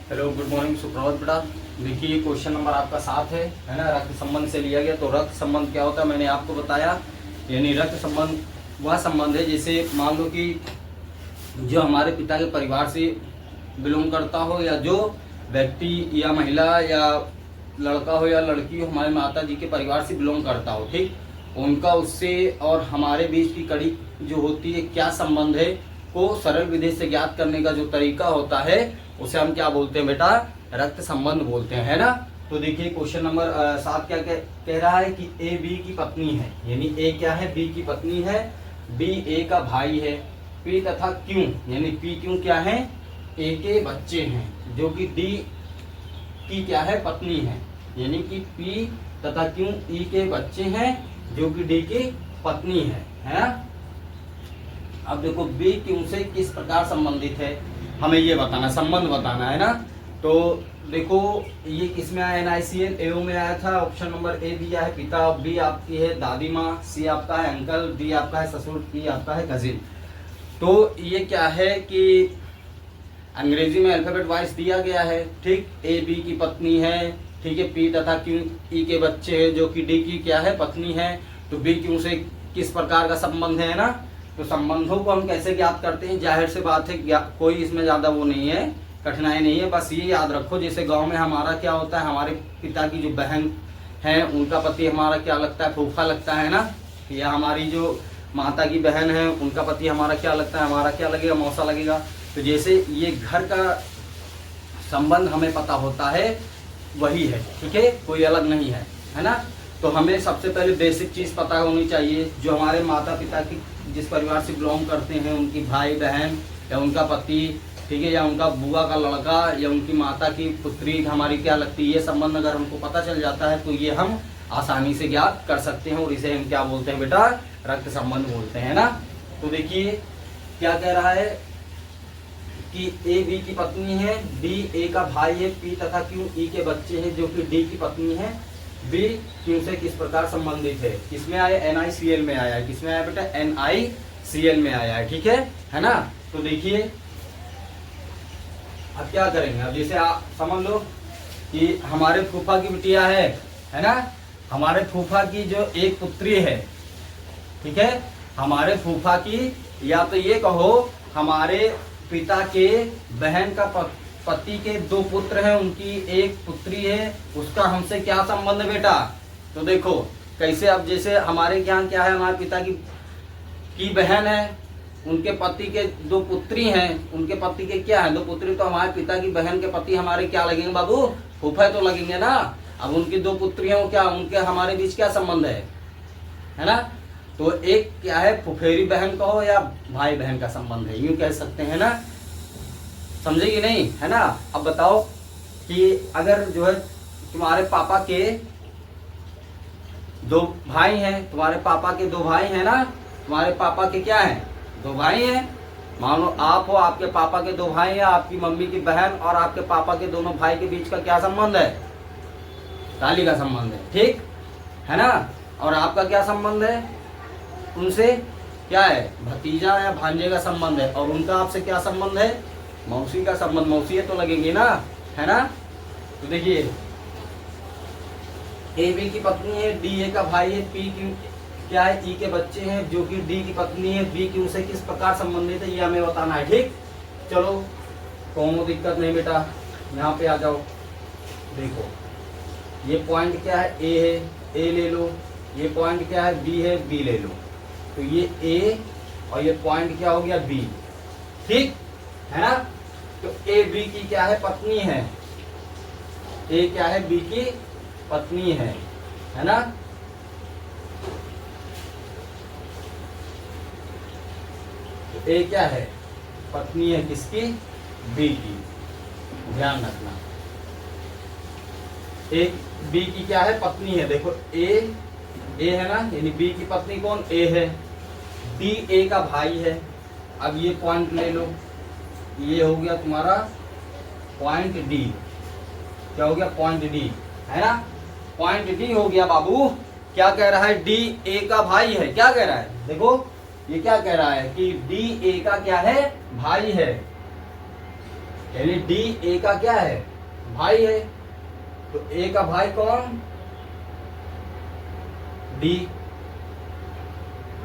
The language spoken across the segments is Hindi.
हेलो, गुड मॉर्निंग, सुप्रभात बेटा। देखिए क्वेश्चन नंबर आपका 7 है ना। रक्त संबंध से लिया गया। तो रक्त संबंध क्या होता है मैंने आपको बताया। यानी रक्त संबंध वह संबंध है जैसे मान लो कि जो हमारे पिता के परिवार से बिलोंग करता हो, या जो व्यक्ति या महिला या लड़का हो या लड़की हो हमारे माता जी के परिवार से बिलोंग करता हो, ठीक, उनका उससे और हमारे बीच की कड़ी जो होती है क्या संबंध है को सरल विधि से ज्ञात करने का जो तरीका होता है उसे हम क्या बोलते हैं बेटा, रक्त संबंध बोलते हैं, है ना। तो देखिए क्वेश्चन नंबर 7 क्या कह रहा है कि ए बी की पत्नी है। यानी ए क्या है, बी की पत्नी है, बी ए का भाई है, पी तथा क्यू यानी पी क्यू क्या है, ए के बच्चे हैं, जो कि डी की क्या है, पत्नी है। यानी कि पी तथा क्यू ई के बच्चे हैं जो कि डी की पत्नी है ना। अब देखो बी क्यू से किस प्रकार संबंधित है हमें ये बताना, संबंध बताना है ना। तो देखो ये किसमें आया, NaCl एओ में आया था। ऑप्शन नंबर ए दिया है पिता, बी आपकी है दादी माँ, सी आपका है अंकल, डी आपका है ससुर, ई आपका है कजिन। तो ये क्या है कि अंग्रेजी में अल्फाबेट वाइज दिया गया है, ठीक। ए बी की पत्नी है, ठीक है, पी तथा क्यू ई के बच्चे हैं जो कि डी की क्या है, पत्नी है। तो बी क्यू से किस प्रकार का संबंध है ना। तो संबंधों को हम कैसे ज्ञात करते हैं, जाहिर सी बात है कोई इसमें ज्यादा वो नहीं है, कठिनाई नहीं है। बस ये याद रखो जैसे गांव में हमारा क्या होता है, हमारे पिता की जो बहन है उनका पति हमारा क्या लगता है, फूफा लगता है ना। या हमारी जो माता की बहन है उनका पति हमारा क्या लगता है, हमारा क्या लगेगा, मौसा लगेगा। तो जैसे ये घर का संबंध हमें पता होता है वही है, ठीक है, कोई अलग नहीं है ना। तो हमें सबसे पहले बेसिक चीज पता होनी चाहिए, जो हमारे माता पिता की जिस परिवार से बिलोंग करते हैं उनकी भाई बहन या उनका पति, ठीक है, या उनका बुआ का लड़का या उनकी माता की पुत्री हमारी क्या लगती है, ये संबंध अगर हमको पता चल जाता है तो ये हम आसानी से ज्ञात कर सकते हैं और इसे हम क्या बोलते हैं बेटा, रक्त संबंध बोलते हैं ना। तो देखिए क्या कह रहा है कि ए बी की पत्नी है, डी ए का भाई है, पी तथा क्यू ई के बच्चे हैं जो कि डी की पत्नी है, बी क्यू से किस प्रकार संबंधित है। किसमें आया, NaCl में आया है। किसमें आया बेटा, NaCl में आया है, ठीक है ना। तो देखिए अब क्या करेंगे, अब जैसे आप समझ लो कि हमारे फूफा की बिटिया है ना, हमारे फूफा की जो एक पुत्री है, ठीक है, हमारे फूफा की, या तो ये कहो हमारे पिता के बहन का पति के 2 पुत्र हैं, उनकी एक पुत्री है, उसका हमसे क्या संबंध है बेटा। तो देखो कैसे, अब जैसे हमारे यहाँ क्या है, हमारे पिता की बहन है, उनके पति के 2 पुत्री हैं, उनके पति के क्या है, 2 पुत्री, तो हमारे पिता की बहन के पति हमारे क्या लगेंगे बाबू, फूफा तो लगेंगे ना। अब उनकी 2 पुत्री हैं, वो क्या, उनके हमारे बीच क्या संबंध है ना। तो एक क्या है, फुफेरी बहन कहो या भाई बहन का संबंध है, यूं कह सकते हैं ना। समझे कि नहीं, है ना। अब बताओ कि अगर जो है तुम्हारे पापा के 2 भाई हैं, तुम्हारे पापा के 2 भाई हैं ना, तुम्हारे पापा के क्या हैं, 2 भाई हैं। मान लो आप हो, आपके पापा के 2 भाई हैं, आपकी मम्मी की बहन और आपके पापा के दोनों भाई के बीच का क्या संबंध है, ताली का संबंध है, ठीक है ना। और आपका क्या संबंध है उनसे, क्या है, भतीजा या भांजे का संबंध है। और उनका आपसे क्या संबंध है, मौसी का संबंध, मौसी तो लगेंगे ना, है ना। तो देखिए ए बी की पत्नी है, डी ए का भाई है, पी क्यू क्या है, ई के बच्चे हैं जो कि डी की पत्नी है, बी क्यू से किस प्रकार संबंधित है ये हमें बताना है, ठीक। चलो कोनो दिक्कत नहीं बेटा, यहाँ पे आ जाओ। देखो ये पॉइंट क्या है, ए है, ए ले लो। ये पॉइंट क्या है, बी है, बी ले लो। तो ये ए और ये पॉइंट क्या हो गया, बी, ठीक है ना। तो ए बी की क्या है, पत्नी है, ए क्या है, बी की पत्नी है ना। तो ए क्या है, पत्नी है किसकी, बी की, ध्यान रखना। ए बी की क्या है, पत्नी है। देखो ए है ना, यानी बी की पत्नी कौन, ए है, डी ए का भाई है। अब ये पॉइंट ले लो, ये हो गया तुम्हारा पॉइंट डी, क्या हो गया, पॉइंट डी, है ना। पॉइंट डी हो गया बाबू। क्या कह रहा है, डी ए का भाई है, क्या कह रहा है, देखो ये क्या कह रहा है कि डी ए का क्या है, भाई है, यानी डी ए का क्या है, भाई है। तो ए का भाई कौन, डी।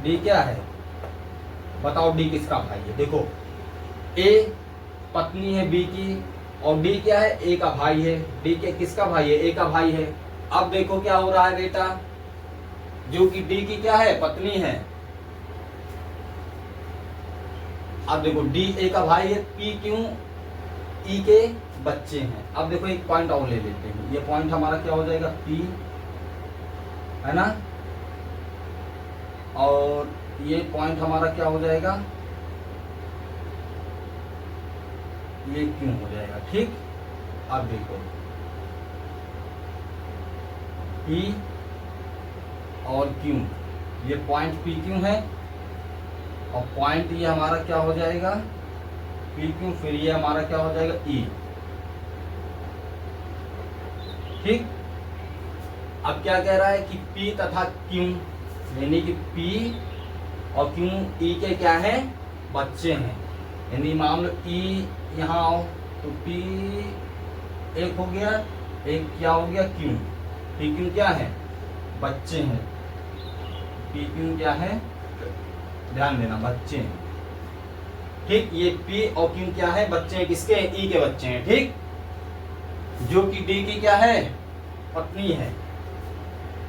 डी क्या है, बताओ डी किसका भाई है। देखो ए पत्नी है बी की, और डी क्या है, ए का भाई है। डी के किसका भाई है, ए का भाई है। अब देखो क्या हो रहा है बेटा, जो कि डी की क्या है, पत्नी है। अब देखो डी ए का भाई है, पी क्यों, ई के बच्चे हैं। अब देखो एक पॉइंट और ले लेते हैं, ये पॉइंट हमारा क्या हो जाएगा, पी है ना, और ये पॉइंट हमारा क्या हो जाएगा, ये क्यों हो जाएगा। ठीक, अब देखो पी और क्यों, ये पॉइंट पी क्यों है, और पॉइंट ये हमारा क्या हो जाएगा, पी क्यों, फिर ये हमारा क्या हो जाएगा, ई। ठीक, अब क्या कह रहा है कि पी तथा क्यों, यानी कि पी और क्यों ई के क्या है, बच्चे हैं। यानी मान लो ई यहाँ आओ तो पी एक हो गया, एक क्या हो गया, क्यों। पी क्यों क्या है, बच्चे हैं। पी क्यों क्या है, ध्यान देना, बच्चे हैं। ठीक, ये पी और क्यों क्या है, बच्चे हैं, किसके, ई के बच्चे हैं। ठीक, जो कि डी की क्या है, पत्नी है।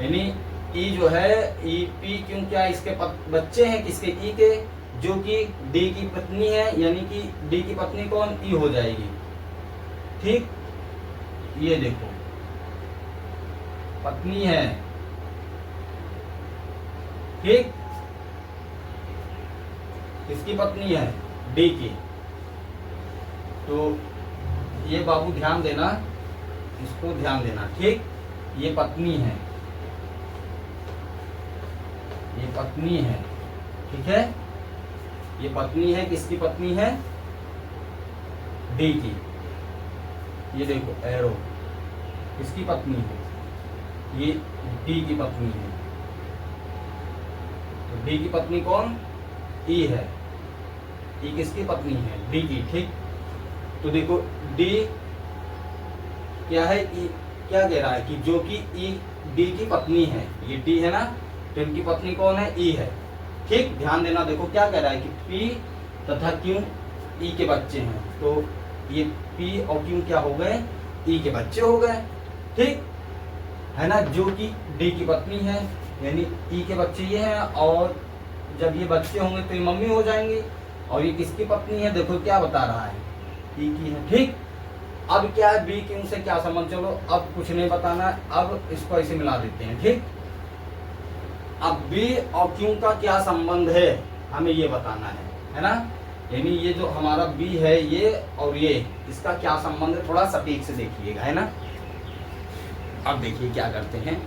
यानी ई जो है, ई पी क्यों क्या इसके बच्चे हैं, किसके, ई के, जो कि डी की पत्नी है। यानी कि डी की पत्नी कौन, ई हो जाएगी। ठीक, ये देखो पत्नी है। ठीक, किसकी पत्नी है, डी की। तो ये बाबू ध्यान देना, इसको ध्यान देना। ठीक, ये पत्नी है, ये पत्नी है। ठीक है, ये पत्नी है, किसकी पत्नी है, डी की। ये देखो एरो, किसकी पत्नी है, ये डी की पत्नी है। तो डी की पत्नी कौन, ई है। ई किसकी पत्नी है, डी की। ठीक, तो देखो डी क्या है, ई क्या कह रहा है कि जो कि ई डी की पत्नी है, ये डी है ना, तो इनकी पत्नी कौन है, ई है। ठीक, ध्यान देना, देखो क्या कह रहा है कि पी तथा क्यों ई के बच्चे हैं। तो ये पी और क्यों क्या हो गए, ई के बच्चे हो गए। ठीक है ना, जो कि डी की पत्नी है, यानी ई के बच्चे ये हैं, और जब ये बच्चे होंगे तो ये मम्मी हो जाएंगी। और ये किसकी पत्नी है, देखो क्या बता रहा है, ई की है। ठीक, अब क्या है, बी क्यों से क्या संबंध, चलो अब कुछ नहीं बताना, अब इसको ऐसे मिला देते हैं। ठीक, अब बी और क्यों का क्या संबंध है, हमें ये बताना है ना। यानी ये जो हमारा बी है, ये और ये, इसका क्या संबंध है, थोड़ा सटीक से देखिएगा, है ना। अब देखिए क्या करते हैं।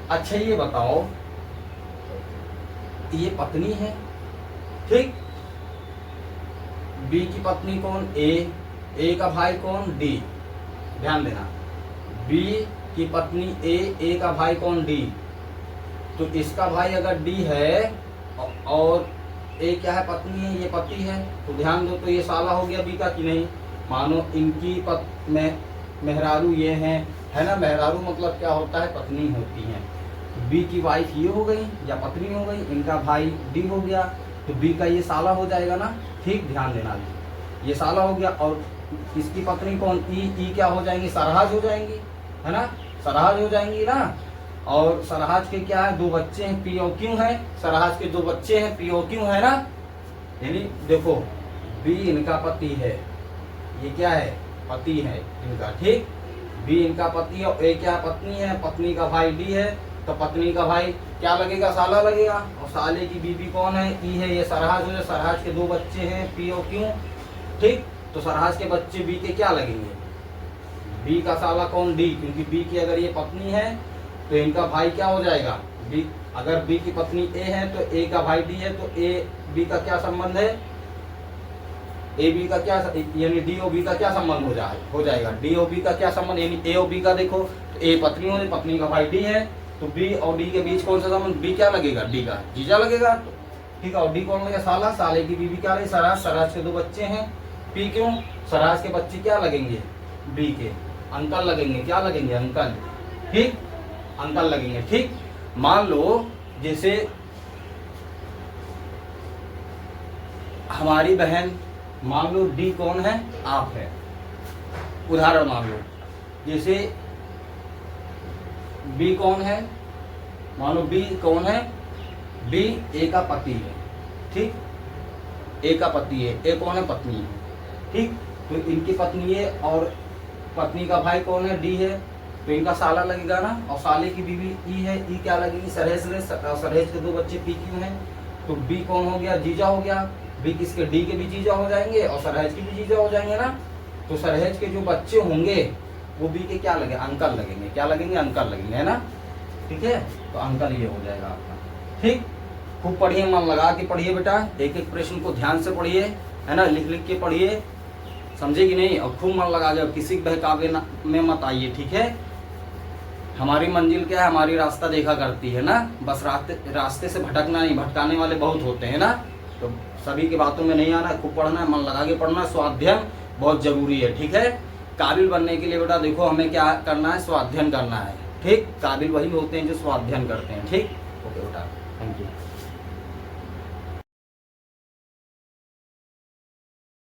अच्छा ये बताओ, ये पत्नी है। ठीक, बी की पत्नी कौन, ए का भाई कौन, डी। ध्यान देना, बी की पत्नी ए का भाई कौन, डी। तो इसका भाई अगर डी है और ए क्या है, पत्नी है, ये पति है, तो ध्यान दो, तो ये साला हो गया बी का कि नहीं। मानो इनकी मेहरारू ये हैं, है ना। मेहरारू मतलब क्या होता है, पत्नी होती है। तो बी की वाइफ ये हो गई या पत्नी हो गई, इनका भाई डी हो गया, तो बी का ये साला हो जाएगा ना। ठीक, ध्यान देना, ये साला हो गया, और इसकी पत्नी कौन, ई क्या हो जाएंगी, सरहाज हो जाएंगी, है ना, सरहाज हो जाएंगी ना। और सरहाज के क्या है, दो बच्चे हैं, पी और क्यों है, सरहाज के दो बच्चे हैं, पी और क्यों है ना। यानी देखो बी इनका पति है, ये क्या है, पति है इनका। ठीक, बी इनका पति है, और ए क्या पत्नी है, पत्नी का भाई डी है, तो पत्नी का भाई क्या लगेगा, साला लगेगा। और साले की बीबी कौन है, ई है, ये सरहाज हो जाए। सरहाज के दो बच्चे हैं, पी और क्यों। ठीक, तो सरहाज के बच्चे बी के क्या लगेंगे, बी का साला कौन, डी, क्योंकि बी की अगर ये पत्नी है तो इनका भाई क्या हो जाएगा, बी। अगर बी की पत्नी ए है तो ए का भाई डी है, तो ए बी का क्या संबंध है, ए बी का क्या, यानी डी ओ बी का क्या संबंध हो जाएगा, डी ओ बी का क्या संबंध, यानी ए ओ बी का। देखो तो ए पत्नी हो, पत्नी का भाई डी है, तो बी और डी के बीच कौन सा संबंध, बी क्या लगेगा, डी का जीजा लगेगा। ठीक है, और डी कौन लगेगा, साला। साले की बीबी क्या लगे, सरहाज। सरहाज के दो बच्चे हैं, पी क्यों, स्वराज के बच्चे क्या लगेंगे, बी के। अंकल लगेंगे, क्या लगेंगे, अंकल, ठीक, अंकल लगेंगे, ठीक। मान लो जैसे हमारी बहन, मान लो डी कौन है, आप है, उदाहरण मान लो। जैसे बी कौन है, मान लो बी कौन है, बी ए का पति है, ठीक, ए का पति है, ए कौन है, पत्नी है, ठीक। तो इनकी पत्नी है और पत्नी का भाई कौन है, डी है, तो इनका साला लगेगा ना, और साले की बीवी ई है, ई क्या लगेगी, सरहेज है, सरहेज के दो बच्चे पी क्यू हैं, तो बी कौन हो गया, जीजा हो गया, बी किसके, डी के भी जीजा हो जाएंगे और सरहेज के भी जीजा हो जाएंगे ना। तो सरहेज के जो बच्चे होंगे वो बी के क्या लगे, अंकल लगेंगे, क्या लगेंगे, अंकल लगेंगे, है ना, ठीक है। तो अंकल ये हो जाएगा आपका, ठीक। खूब पढ़िए, मन लगा के पढ़िए बेटा, एक एक प्रश्न को ध्यान से पढ़िए, है ना, लिख लिख के पढ़िए, समझे कि नहीं, और खूब मन लगा के, किसी बहकावे में मत आइए, ठीक है। हमारी मंजिल क्या है, हमारी रास्ता देखा करती है ना, बस रास्ते से भटकना नहीं, भटकाने वाले बहुत होते हैं ना, तो सभी की बातों में नहीं आना, खूब पढ़ना है, मन लगा के पढ़ना, स्वाध्याय बहुत जरूरी है, ठीक है। काबिल बनने के लिए बेटा देखो हमें क्या करना है, स्वाध्ययन करना है, ठीक। काबिल वही होते हैं जो स्वाध्ययन करते हैं, ठीक। ओके बेटा, थैंक यू।